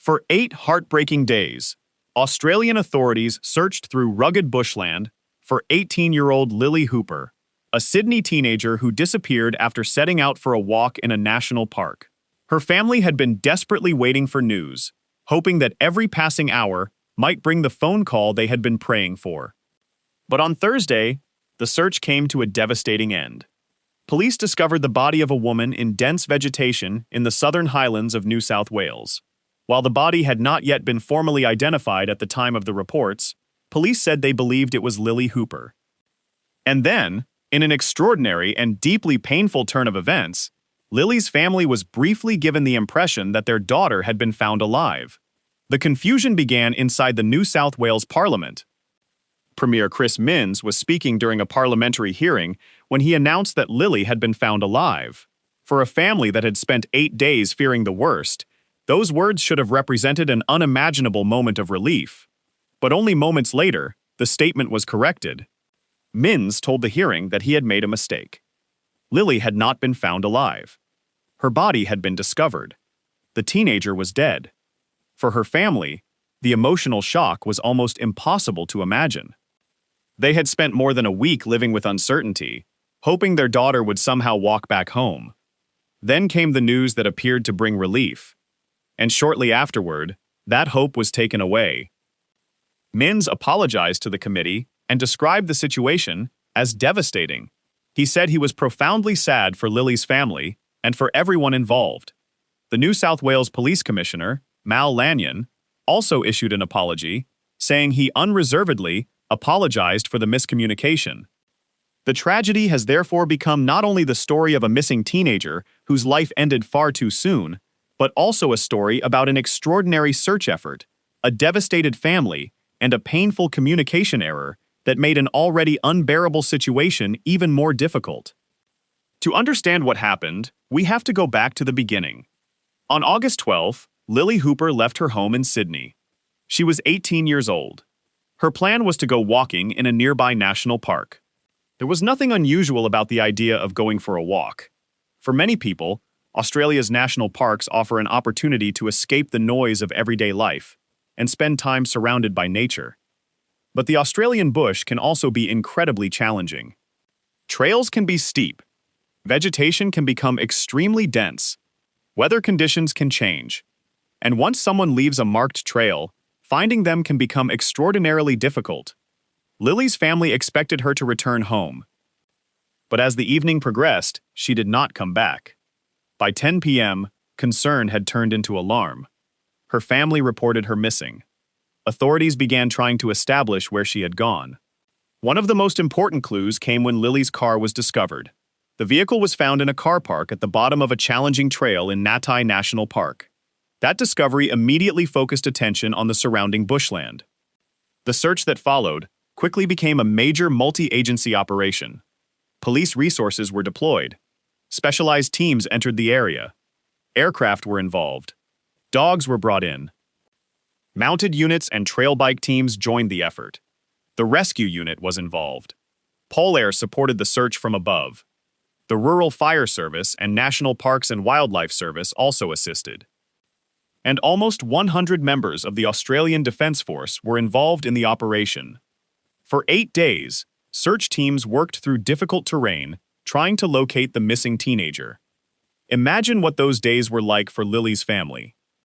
For 8 heartbreaking days, Australian authorities searched through rugged bushland for 18-year-old Lily Hooper, a Sydney teenager who disappeared after setting out for a walk in a national park. Her family had been desperately waiting for news, hoping that every passing hour might bring the phone call they had been praying for. But on Thursday, the search came to a devastating end. Police discovered the body of a woman in dense vegetation in the Southern Highlands of New South Wales. While the body had not yet been formally identified at the time of the reports, police said they believed it was Lily Hooper. And then, in an extraordinary and deeply painful turn of events, Lily's family was briefly given the impression that their daughter had been found alive. The confusion began inside the New South Wales Parliament. Premier Chris Minns was speaking during a parliamentary hearing when he announced that Lily had been found alive. For a family that had spent 8 days fearing the worst, those words should have represented an unimaginable moment of relief. But only moments later, the statement was corrected. Minns told the hearing that he had made a mistake. Lily had not been found alive. Her body had been discovered. The teenager was dead. For her family, the emotional shock was almost impossible to imagine. They had spent more than a week living with uncertainty, hoping their daughter would somehow walk back home. Then came the news that appeared to bring relief. And shortly afterward, that hope was taken away. Minns apologized to the committee and described the situation as devastating. He said he was profoundly sad for Lily's family and for everyone involved. The New South Wales Police Commissioner, Mal Lanyon, also issued an apology, saying he unreservedly apologized for the miscommunication. The tragedy has therefore become not only the story of a missing teenager whose life ended far too soon, but also a story about an extraordinary search effort, a devastated family, and a painful communication error that made an already unbearable situation even more difficult. To understand what happened, we have to go back to the beginning. On August 12th, Lily Hooper left her home in Sydney. She was 18 years old. Her plan was to go walking in a nearby national park. There was nothing unusual about the idea of going for a walk. For many people, Australia's national parks offer an opportunity to escape the noise of everyday life and spend time surrounded by nature. But the Australian bush can also be incredibly challenging. Trails can be steep. Vegetation can become extremely dense. Weather conditions can change. And once someone leaves a marked trail, finding them can become extraordinarily difficult. Lily's family expected her to return home. But as the evening progressed, she did not come back. By 10 p.m., concern had turned into alarm. Her family reported her missing. Authorities began trying to establish where she had gone. One of the most important clues came when Lily's car was discovered. The vehicle was found in a car park at the bottom of a challenging trail in Nattai National Park. That discovery immediately focused attention on the surrounding bushland. The search that followed quickly became a major multi-agency operation. Police resources were deployed. Specialized teams entered the area. Aircraft were involved. Dogs were brought in. Mounted units and trail bike teams joined the effort. The rescue unit was involved. PolAir supported the search from above. The Rural Fire Service and National Parks and Wildlife Service also assisted. And almost 100 members of the Australian Defence Force were involved in the operation. For 8 days, search teams worked through difficult terrain, trying to locate the missing teenager. Imagine what those days were like for Lily's family.